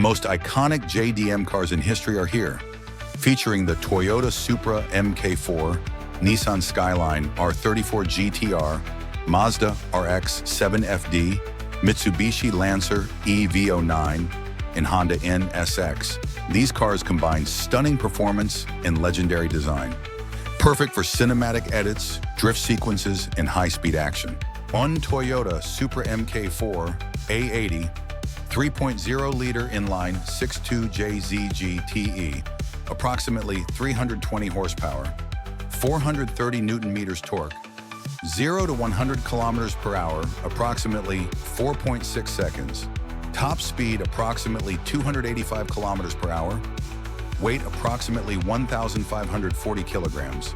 most iconic JDM cars in history are here, featuring the Toyota Supra MK4, Nissan Skyline R34 GTR, Mazda RX-7 FD, Mitsubishi Lancer EV09, and Honda NSX. These cars combine stunning performance and legendary design, perfect for cinematic edits, drift sequences, and high-speed action. One Toyota Supra MK4 A80 3.0-liter inline 6.2 JZG-TE, approximately 320 horsepower, 430 Newton-meters torque, 0 to 100 kilometers per hour, approximately 4.6 seconds. Top speed approximately 285 kilometers per hour. Weight approximately 1,540 kilograms.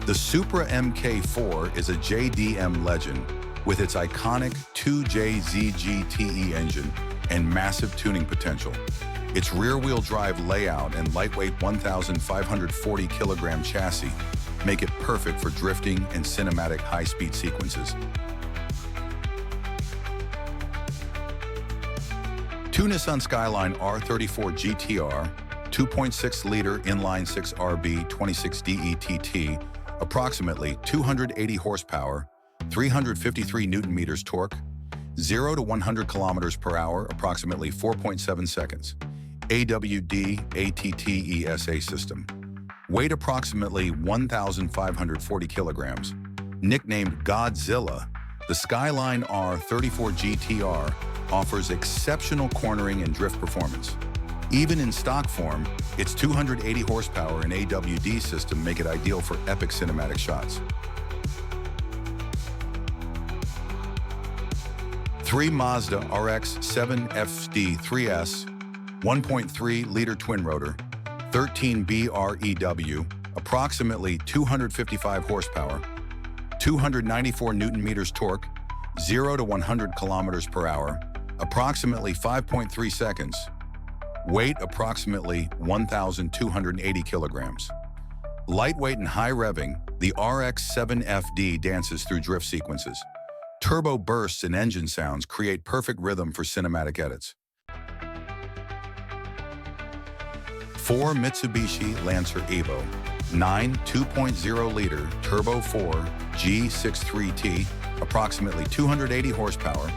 The Supra MK4 is a JDM legend with its iconic 2JZG-TE engine and massive tuning potential. Its rear-wheel drive layout and lightweight 1,540 kilogram chassis make it perfect for drifting and cinematic high-speed sequences. Two Nissan Skyline R34 GTR, 2.6-liter inline-6 RB 26DETT, approximately 280 horsepower, 353 Newton-meters torque, 0 to 100 kilometers per hour, approximately 4.7 seconds. AWD ATTESA system. Weight approximately 1,540 kilograms. Nicknamed Godzilla, the Skyline R34 GTR offers exceptional cornering and drift performance. Even in stock form, its 280 horsepower and AWD system make it ideal for epic cinematic shots. 3 Mazda RX-7 FD 3S, 1.3-liter twin-rotor, 13 BREW, approximately 255 horsepower, 294 Newton-meters torque, 0 to 100 kilometers per hour, approximately 5.3 seconds. Weight approximately 1,280 kilograms. Lightweight and high revving, the RX-7 FD dances through drift sequences. Turbo bursts and engine sounds create perfect rhythm for cinematic edits. 4 Mitsubishi Lancer Evo 9 2.0-liter Turbo 4 G63T, approximately 280 horsepower,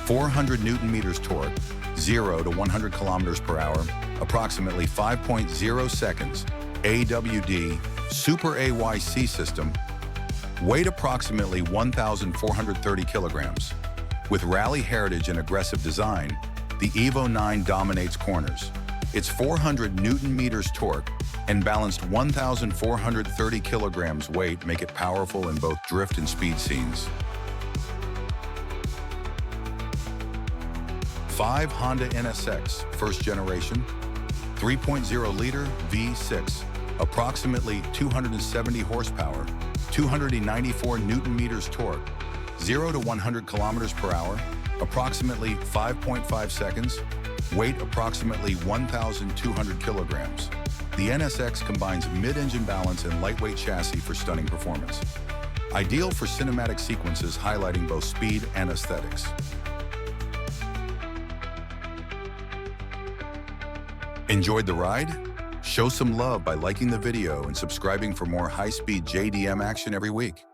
400 Newton-meters torque, 0 to 100 kilometers per hour, approximately 5.0 seconds. AWD Super AYC system. Weight approximately 1,430 kilograms. With rally heritage and aggressive design, the Evo 9 dominates corners. Its 400 Newton-meters torque and balanced 1,430 kilograms weight make it powerful in both drift and speed scenes. 5 Honda NSX, first generation, 3.0-liter V6, approximately 270 horsepower, 294 Newton-meters torque, 0 to 100 kilometers per hour, approximately 5.5 seconds, weight approximately 1,200 kilograms. The NSX combines mid-engine balance and lightweight chassis for stunning performance. Ideal for cinematic sequences highlighting both speed and aesthetics. Enjoyed the ride? Show some love by liking the video and subscribing for more high-speed JDM action every week.